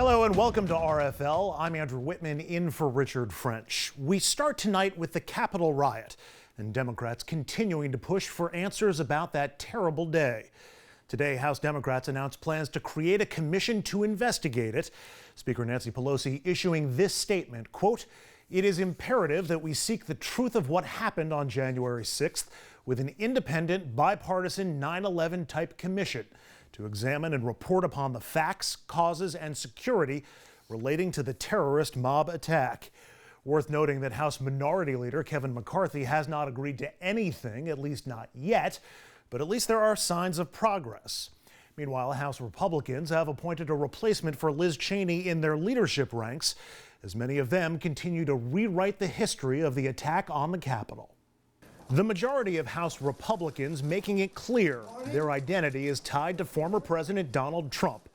Hello and welcome to RFL. I'm Andrew Whitman in for Richard French. We start tonight with the Capitol riot and Democrats continuing to push for answers about that terrible day. Today, House Democrats announced plans to create a commission to investigate it. Speaker Nancy Pelosi issuing this statement, quote, "It is imperative that we seek the truth of what happened on January 6th with an independent, bipartisan 9/11 type commission to examine and report upon the facts, causes, and security relating to the terrorist mob attack." Worth noting that House Minority Leader Kevin McCarthy has not agreed to anything, at least not yet, but at least there are signs of progress. Meanwhile, House Republicans have appointed a replacement for Liz Cheney in their leadership ranks, as many of them continue to rewrite the history of the attack on the Capitol. The majority of House Republicans making it clear their identity is tied to former President Donald Trump,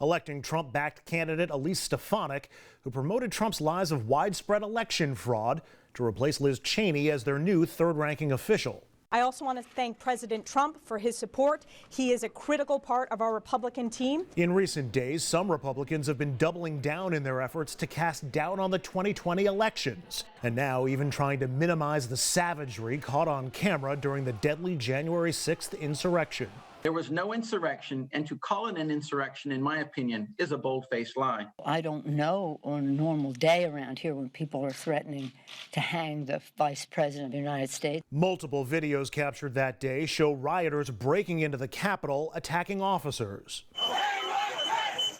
electing Trump-backed candidate Elise Stefanik, who promoted Trump's lies of widespread election fraud, to replace Liz Cheney as their new third-ranking official. I also want to thank President Trump for his support. He is a critical part of our Republican team. In recent days, some Republicans have been doubling down in their efforts to cast doubt on the 2020 elections, and now even trying to minimize the savagery caught on camera during the deadly January 6th insurrection. There was no insurrection, and to call it an insurrection, in my opinion, is a bold-faced lie. I don't know on a normal day around here when people are threatening to hang the Vice President of the United States. Multiple videos captured that day show rioters breaking into the Capitol, attacking officers,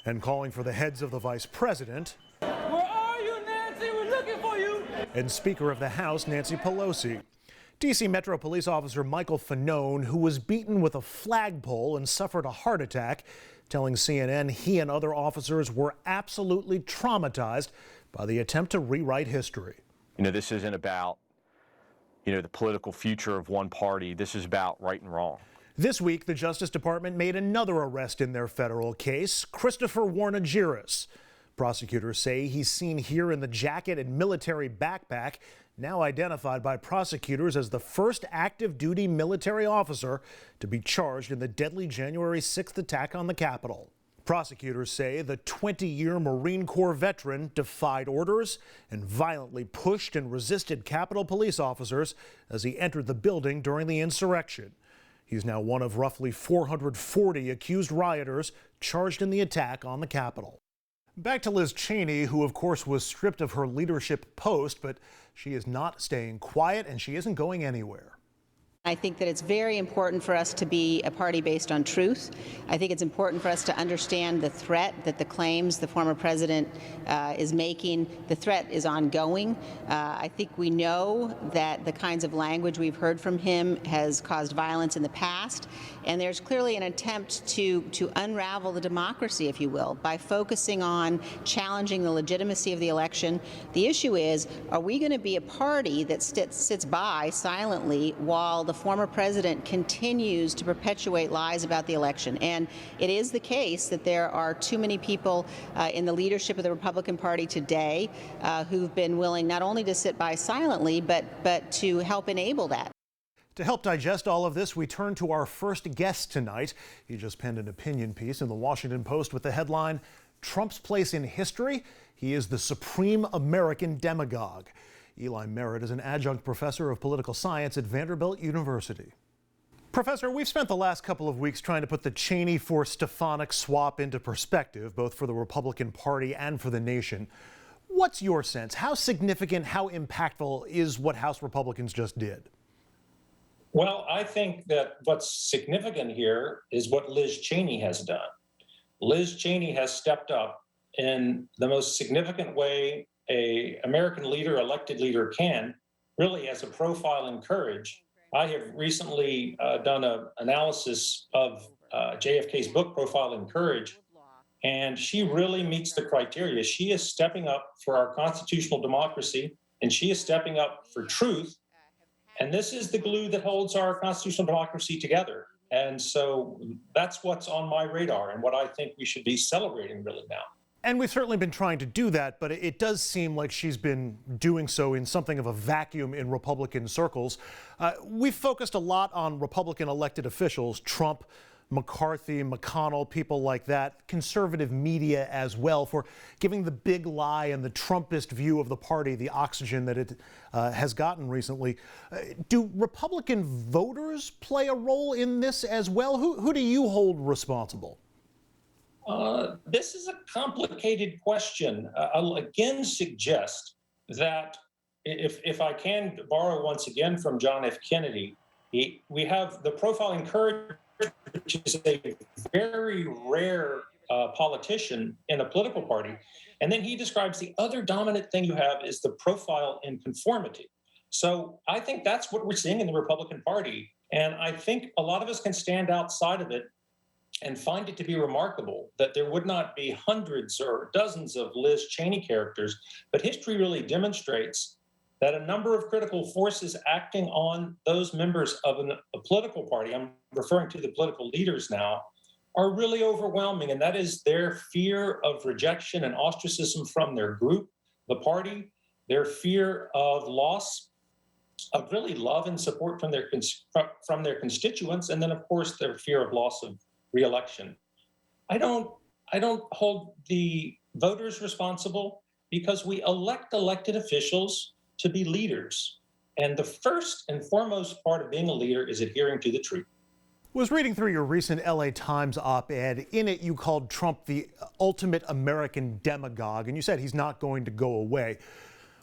and calling for the heads of the Vice President. Where are you, Nancy? We're looking for you. And Speaker of the House, Nancy Pelosi. D.C. Metro Police Officer Michael Fanone, who was beaten with a flagpole and suffered a heart attack, telling CNN he and other officers were absolutely traumatized by the attempt to rewrite history. You know, this isn't about, the political future of one party. This is about right and wrong. This week, the Justice Department made another arrest in their federal case, Christopher Warnagiris. Prosecutors say he's seen here in the jacket and military backpack, now identified by prosecutors as the first active duty military officer to be charged in the deadly January 6th attack on the Capitol. Prosecutors say the 20-year Marine Corps veteran defied orders and violently pushed and resisted Capitol police officers as he entered the building during the insurrection. He's now one of roughly 440 accused rioters charged in the attack on the Capitol. Back to Liz Cheney, who of course was stripped of her leadership post, but she is not staying quiet and she isn't going anywhere. I think that it's very important for us to be a party based on truth. I think it's important for us to understand the threat that the claims the former president is making. The threat is ongoing. I think we know that the kinds of language we've heard from him has caused violence in the past, and there's clearly an attempt to unravel the democracy, if you will, by focusing on challenging the legitimacy of the election. The issue is, are we going to be a party that sits by silently while the former president continues to perpetuate lies about the election? And it is the case that there are too many people in the leadership of the Republican Party today who've been willing not only to sit by silently, but to help enable that. To help digest all of this, we turn to our first guest tonight. He just penned an opinion piece in the Washington Post with the headline, "Trump's Place in History. He is the Supreme American Demagogue." Eli Merritt is an adjunct professor of political science at Vanderbilt University. Professor, we've spent the last couple of weeks trying to put the Cheney for Stefanik swap into perspective, both for the Republican Party and for the nation. What's your sense? How significant, how impactful is what House Republicans just did? Well, I think that what's significant here is what Liz Cheney has done. Liz Cheney has stepped up in the most significant way an American leader, elected leader can, really as a profile in courage. I have recently done an analysis of JFK's book, Profile in Courage, and she really meets the criteria. She is stepping up for our constitutional democracy, and she is stepping up for truth. And this is the glue that holds our constitutional democracy together. And so that's what's on my radar and what I think we should be celebrating really now. And we've certainly been trying to do that, but it does seem like she's been doing so in something of a vacuum in Republican circles. We've focused a lot on Republican elected officials, Trump, McCarthy, McConnell, people like that, conservative media as well, for giving the big lie and the Trumpist view of the party the oxygen that it has gotten recently. Do Republican voters play a role in this as well? Who do you hold responsible? This is a complicated question. I'll again suggest that if I can borrow once again from John F. Kennedy, we have the profiling courage, which is a very rare politician in a political party. And then he describes the other dominant thing you have is the profile in conformity. So I think that's what we're seeing in the Republican Party. And I think a lot of us can stand outside of it and find it to be remarkable that there would not be hundreds or dozens of Liz Cheney characters. But history really demonstrates that a number of critical forces acting on those members of a political party, I'm referring to the political leaders now, are really overwhelming. And that is their fear of rejection and ostracism from their group, the party, their fear of loss of really love and support from their constituents, and then, of course, their fear of loss of re-election. I don't hold the voters responsible because we elect elected officials to be leaders. And the first and foremost part of being a leader is adhering to the truth. Was reading through your recent LA Times op-ed. In it, you called Trump the ultimate American demagogue, and you said he's not going to go away.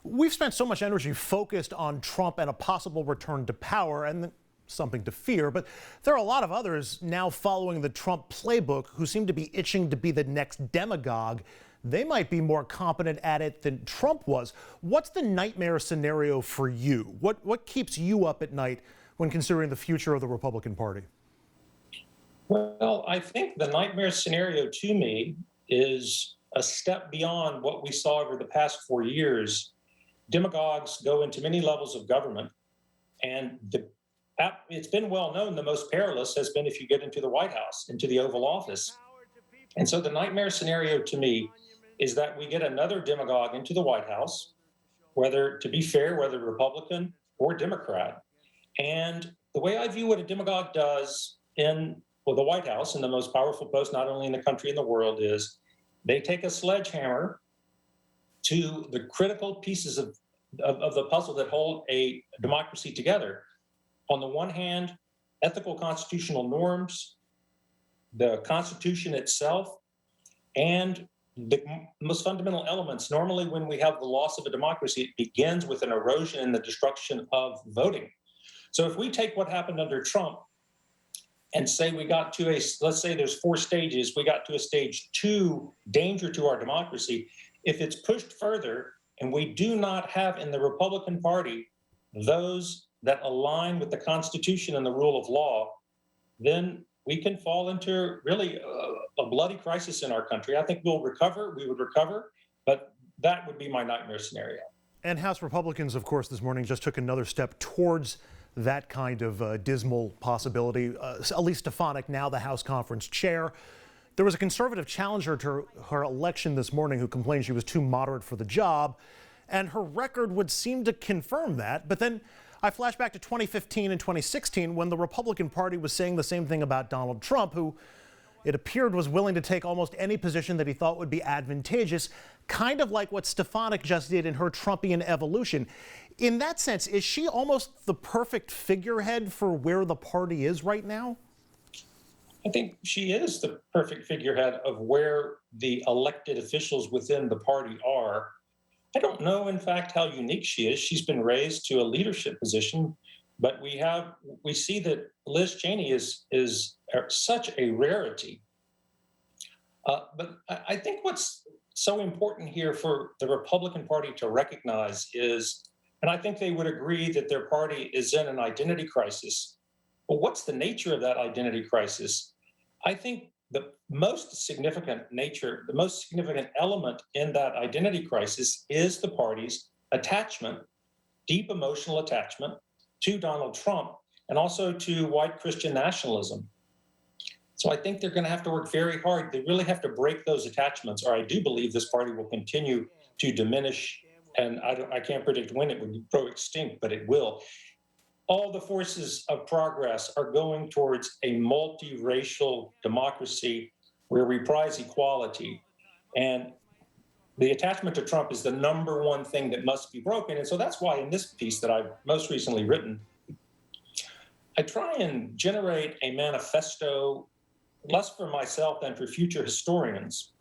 We've spent so much energy focused on Trump and a possible return to power, and something to fear, but there are a lot of others now following the Trump playbook who seem to be itching to be the next demagogue. They might be more competent at it than Trump was. What's the nightmare scenario for you? What keeps you up at night when considering the future of the Republican Party? Well, I think the nightmare scenario to me is a step beyond what we saw over the past 4 years. Demagogues go into many levels of government, and it's been well known the most perilous has been if you get into the White House, into the Oval Office. And so the nightmare scenario to me is that we get another demagogue into the White House, whether, to be fair, whether Republican or Democrat. And the way I view what a demagogue does in the White House, and the most powerful post not only in the country and the world, is they take a sledgehammer to the critical pieces of the puzzle that hold a democracy together. On the one hand, ethical constitutional norms, the Constitution itself, and the most fundamental elements. Normally, when we have the loss of a democracy, it begins with an erosion and the destruction of voting. So if we take what happened under Trump and say we got to let's say there's 4 stages, we got to a stage 2, danger to our democracy. If it's pushed further and we do not have in the Republican Party those that align with the Constitution and the rule of law, then we can fall into really a bloody crisis in our country. I think we would recover, but that would be my nightmare scenario. And House Republicans, of course, this morning just took another step towards that kind of dismal possibility. Elise Stefanik, now the House Conference Chair. There was a conservative challenger to her election this morning who complained she was too moderate for the job, and her record would seem to confirm that. But then I flash back to 2015 and 2016 when the Republican Party was saying the same thing about Donald Trump, who it appeared was willing to take almost any position that he thought would be advantageous, kind of like what Stefanik just did in her Trumpian evolution. In that sense, is she almost the perfect figurehead for where the party is right now? I think she is the perfect figurehead of where the elected officials within the party are. I don't know, in fact, how unique she is. She's been raised to a leadership position, but we see that Liz Cheney is such a rarity. But I think what's so important here for the Republican Party to recognize is, and I think they would agree that their party is in an identity crisis. Well, what's the nature of that identity crisis? I think the most significant element in that identity crisis is the party's attachment, deep emotional attachment to Donald Trump and also to white Christian nationalism. So I think they're going to have to work very hard. They really have to break those attachments, or I do believe this party will continue to diminish, and I can't predict when it would go extinct, but it will. all the forces of progress are going towards a multiracial democracy where we prize equality. And the attachment to Trump is the number one thing that must be broken. And so that's why in this piece that I've most recently written, I try and generate a manifesto, less for myself than for future historians,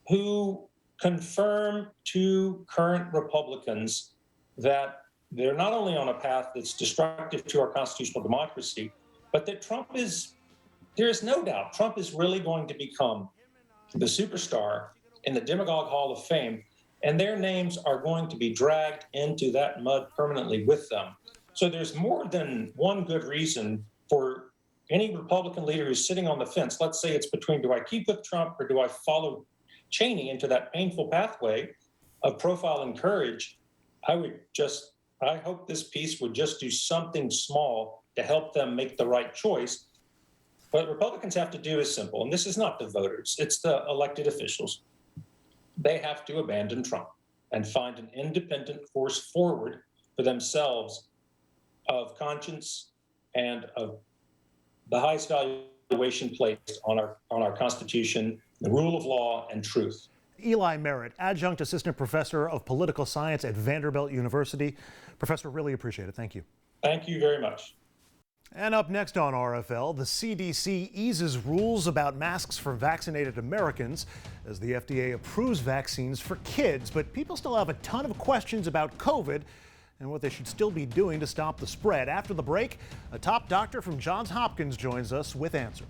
who confirm to current Republicans that they're not only on a path that's destructive to our constitutional democracy, but that there is no doubt, Trump is really going to become the superstar in the Demagogue Hall of Fame, and their names are going to be dragged into that mud permanently with them. So there's more than one good reason for any Republican leader who's sitting on the fence. Let's say it's between, do I keep with Trump or do I follow Cheney into that painful pathway of profile and courage? I hope this piece would just do something small to help them make the right choice. What Republicans have to do is simple, and this is not the voters, it's the elected officials. They have to abandon Trump and find an independent force forward for themselves of conscience and of the highest valuation placed on our Constitution, the rule of law, and truth. Eli Merritt, adjunct assistant professor of political science at Vanderbilt University. Professor, really appreciate it. Thank you. Thank you very much. And up next on RFL, the CDC eases rules about masks for vaccinated Americans as the FDA approves vaccines for kids. But people still have a ton of questions about COVID and what they should still be doing to stop the spread. After the break, a top doctor from Johns Hopkins joins us with answers.